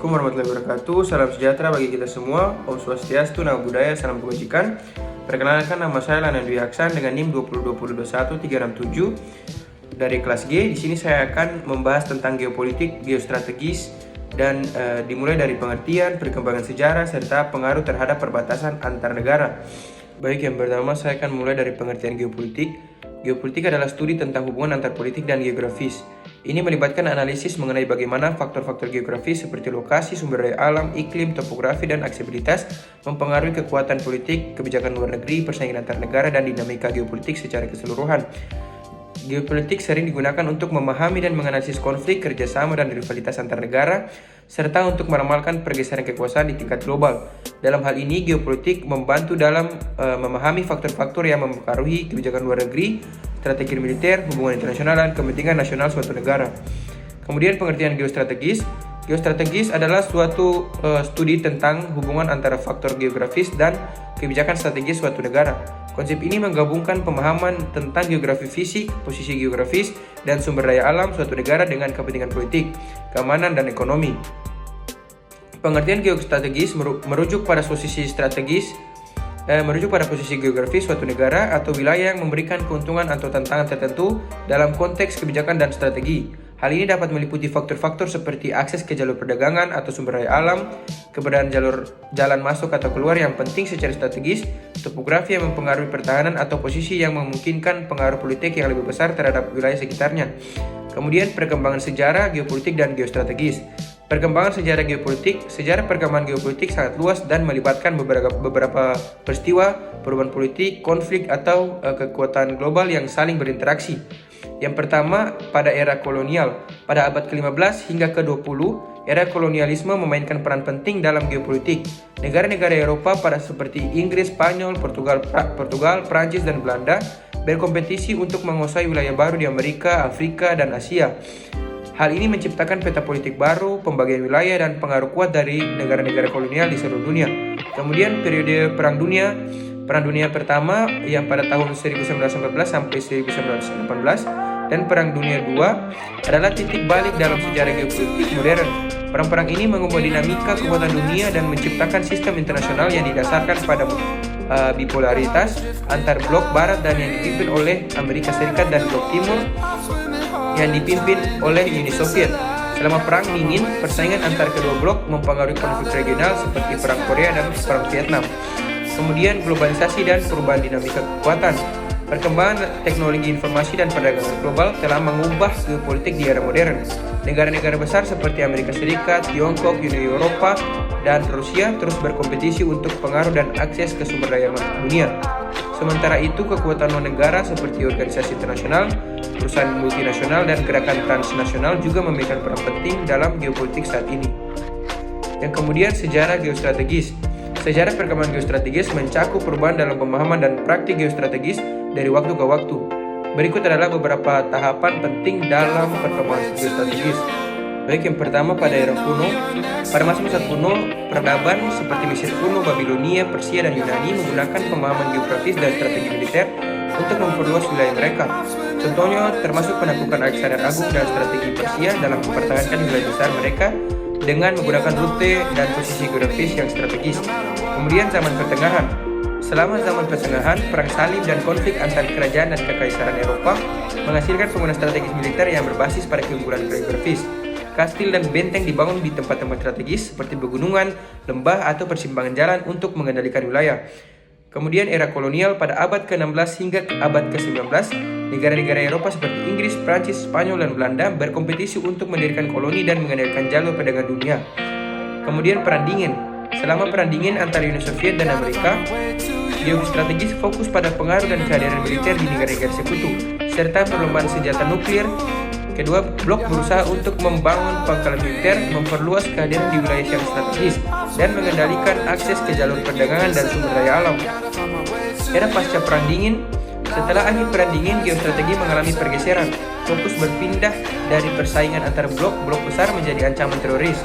Assalamualaikum warahmatullahi wabarakatuh. Salam sejahtera bagi kita semua. Om Swastiastu, Namo Buddhaya, Salam Kebajikan. Perkenalkan, nama saya Lana Dwi Aksan dengan NIM 202021367 dari kelas G. Di sini saya akan membahas tentang geopolitik, geostrategis, dan dimulai dari pengertian, perkembangan sejarah, serta pengaruh terhadap perbatasan antar negara. Baik, yang pertama saya akan mulai dari pengertian geopolitik. Geopolitik adalah studi tentang hubungan antar politik dan geografis. Ini melibatkan analisis mengenai bagaimana faktor-faktor geografis seperti lokasi, sumber daya alam, iklim, topografi, dan aksesibilitas mempengaruhi kekuatan politik, kebijakan luar negeri, persaingan antar negara, dan dinamika geopolitik secara keseluruhan. Geopolitik sering digunakan untuk memahami dan menganalisis konflik, kerjasama, dan rivalitas antar negara, serta untuk meramalkan pergeseran kekuasaan di tingkat global. Dalam hal ini, geopolitik membantu dalam memahami faktor-faktor yang mempengaruhi kebijakan luar negeri, strategi militer, hubungan internasional, dan kepentingan nasional suatu negara. Kemudian pengertian geostrategis. Geostrategis adalah suatu studi tentang hubungan antara faktor geografis dan kebijakan strategis suatu negara. Konsep ini menggabungkan pemahaman tentang geografi fisik, posisi geografis, dan sumber daya alam suatu negara dengan kepentingan politik, keamanan, dan ekonomi. Pengertian geostrategis merujuk pada posisi geografis suatu negara atau wilayah yang memberikan keuntungan atau tantangan tertentu dalam konteks kebijakan dan strategi. Hal ini dapat meliputi faktor-faktor seperti akses ke jalur perdagangan atau sumber daya alam, keberadaan jalan masuk atau keluar yang penting secara strategis, topografi yang mempengaruhi pertahanan atau posisi yang memungkinkan pengaruh politik yang lebih besar terhadap wilayah sekitarnya. Kemudian perkembangan sejarah, geopolitik, dan geostrategis. Perkembangan sejarah geopolitik. Sejarah perkembangan geopolitik sangat luas dan melibatkan beberapa peristiwa, perubahan politik, konflik, atau kekuatan global yang saling berinteraksi. Yang pertama, pada era kolonial. Pada abad ke-15 hingga ke-20, era kolonialisme memainkan peran penting dalam geopolitik. Negara-negara Eropa seperti Inggris, Spanyol, Portugal, Prancis, dan Belanda berkompetisi untuk menguasai wilayah baru di Amerika, Afrika, dan Asia. Hal ini menciptakan peta politik baru, pembagian wilayah, dan pengaruh kuat dari negara-negara kolonial di seluruh dunia. Kemudian periode Perang Dunia Pertama yang pada tahun 1914 sampai 1918 dan Perang Dunia II adalah titik balik dalam sejarah geopolitik modern. Perang-perang ini mengubah dinamika kekuatan dunia dan menciptakan sistem internasional yang didasarkan pada bipolaritas antar blok barat dan yang dipimpin oleh Amerika Serikat dan blok timur yang dipimpin oleh Uni Soviet. Selama Perang Dingin, persaingan antar kedua blok mempengaruhi konflik regional seperti Perang Korea dan Perang Vietnam. Kemudian globalisasi dan perubahan dinamika kekuatan. Perkembangan teknologi informasi dan perdagangan global telah mengubah geopolitik di era modern. Negara-negara besar seperti Amerika Serikat, Tiongkok, Uni Eropa, dan Rusia terus berkompetisi untuk pengaruh dan akses ke sumber daya dunia. Sementara itu, kekuatan non-negara seperti organisasi internasional, perusahaan multinasional, dan gerakan transnasional juga memainkan peran penting dalam geopolitik saat ini. Yang kemudian, sejarah geostrategis. Sejarah perkembangan geostrategis mencakup perubahan dalam pemahaman dan praktik geostrategis dari waktu ke waktu. Berikut adalah beberapa tahapan penting dalam perkembangan geostrategis. Baik, yang pertama pada era kuno. Pada masa kuno, peradaban seperti Mesir kuno, Babilonia, Persia, dan Yunani menggunakan pemahaman geografis dan strategi militer untuk memperluas wilayah mereka. Contohnya termasuk penaklukan Alexander Agung dan strategi Persia dalam mempertahankan wilayah besar mereka dengan menggunakan rute dan posisi geografis yang strategis. Kemudian zaman pertengahan. Selama zaman pertengahan, perang salib dan konflik antar kerajaan dan kekaisaran Eropa menghasilkan penggunaan strategis militer yang berbasis pada keunggulan geografis. Kastil dan benteng dibangun di tempat-tempat strategis seperti pegunungan, lembah, atau persimpangan jalan untuk mengendalikan wilayah. Kemudian era kolonial pada abad ke-16 hingga abad ke-19, negara-negara Eropa seperti Inggris, Prancis, Spanyol, dan Belanda berkompetisi untuk mendirikan koloni dan mengendalikan jalur perdagangan dunia. Kemudian Perang Dingin. Selama Perang Dingin antara Uni Soviet dan Amerika, geostrategis fokus pada pengaruh dan kehadiran militer di negara-negara sekutu, serta perlombaan senjata nuklir. Kedua blok berusaha untuk membangun pangkalan militer, memperluas kehadiran di wilayah yang strategis, dan mengendalikan akses ke jalur perdagangan dan sumber daya alam. Era pasca Perang Dingin. Setelah akhir Perang Dingin, geostrategi mengalami pergeseran. Fokus berpindah dari persaingan antar blok besar menjadi ancaman teroris,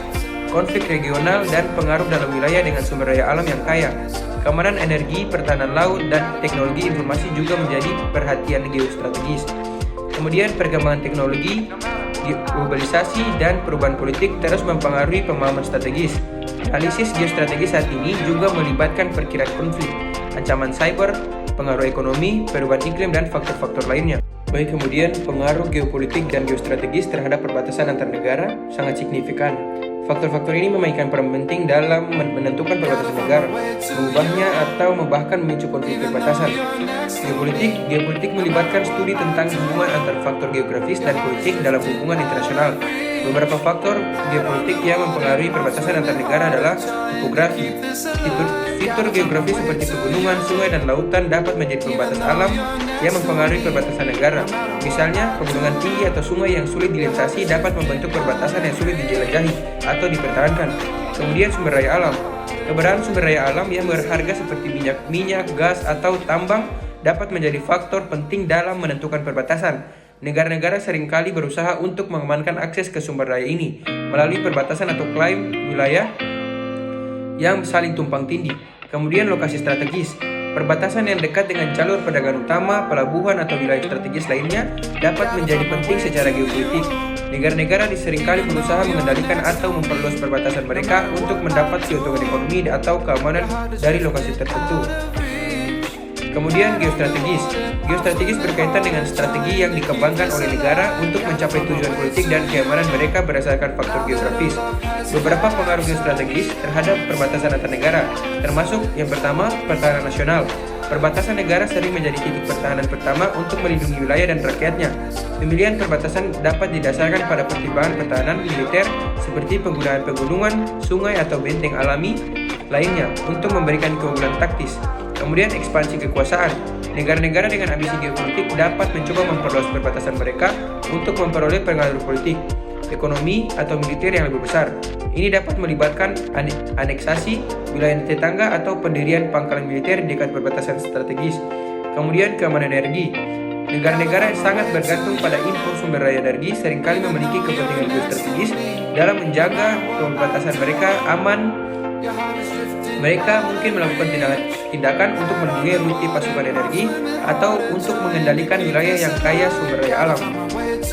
konflik regional, dan pengaruh dalam wilayah dengan sumber daya alam yang kaya. Keamanan energi, pertahanan laut, dan teknologi informasi juga menjadi perhatian geostrategis. Kemudian perkembangan teknologi. globalisasi, dan perubahan politik terus mempengaruhi pemahaman strategis. Analisis geostrategi saat ini juga melibatkan perkiraan konflik, ancaman cyber, pengaruh ekonomi, perubahan iklim, dan faktor-faktor lainnya. Baik, kemudian pengaruh geopolitik dan geostrategis terhadap perbatasan antar negara sangat signifikan. Faktor-faktor ini memainkan peran penting dalam menentukan perbatasan negara, mengubahnya atau bahkan memicu konflik perbatasan. Geopolitik melibatkan studi tentang hubungan antar faktor geografis dan politik dalam hubungan internasional. Beberapa faktor geopolitik yang mempengaruhi perbatasan antar negara adalah topografi. Fitur geografis seperti pegunungan, sungai, dan lautan dapat menjadi pembatas alam yang mempengaruhi perbatasan negara. Misalnya, pegunungan tinggi atau sungai yang sulit dilintasi dapat membentuk perbatasan yang sulit dijelajahi atau dipertahankan. Kemudian sumber daya alam. Keberadaan sumber daya alam yang berharga seperti minyak, gas, atau tambang dapat menjadi faktor penting dalam menentukan perbatasan. Negara-negara seringkali berusaha untuk mengamankan akses ke sumber daya ini melalui perbatasan atau klaim wilayah yang saling tumpang tindih. Kemudian lokasi strategis. Perbatasan yang dekat dengan jalur perdagangan utama, pelabuhan, atau wilayah strategis lainnya dapat menjadi penting secara geopolitik. Negara-negara seringkali berusaha mengendalikan atau memperluas perbatasan mereka untuk mendapat keuntungan ekonomi atau keamanan dari lokasi tertentu. Kemudian geostrategis berkaitan dengan strategi yang dikembangkan oleh negara untuk mencapai tujuan politik dan keamanan mereka berdasarkan faktor geografis. Beberapa pengaruh geostrategis terhadap perbatasan antar negara, termasuk yang pertama, pertahanan nasional. Perbatasan negara sering menjadi titik pertahanan pertama untuk melindungi wilayah dan rakyatnya. Pemilihan perbatasan dapat didasarkan pada pertimbangan pertahanan militer seperti penggunaan pegunungan, sungai, atau benteng alami lainnya untuk memberikan keunggulan taktis. Kemudian ekspansi kekuasaan. Negara-negara dengan ambisi geopolitik dapat mencoba memperluas perbatasan mereka untuk memperoleh pengaruh politik, ekonomi, atau militer yang lebih besar. Ini dapat melibatkan aneksasi wilayah tetangga atau pendirian pangkalan militer di dekat perbatasan strategis. Kemudian keamanan energi. Negara-negara yang sangat bergantung pada impor sumber daya energi seringkali memiliki kepentingan geostrategis dalam menjaga perbatasan mereka aman. Mereka mungkin melakukan tindakan untuk melindungi rute pasokan energi atau untuk mengendalikan wilayah yang kaya sumber daya alam.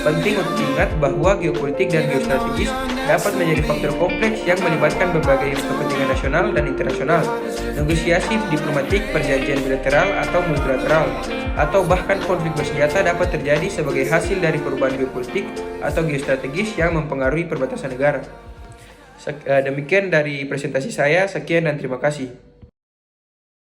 Penting untuk diingat bahwa geopolitik dan geostrategis dapat menjadi faktor kompleks yang melibatkan berbagai kepentingan nasional dan internasional. Negosiasi diplomatik, perjanjian bilateral atau multilateral, atau bahkan konflik bersenjata dapat terjadi sebagai hasil dari perubahan geopolitik atau geostrategis yang mempengaruhi perbatasan negara. Demikian dari presentasi saya, sekian dan terima kasih.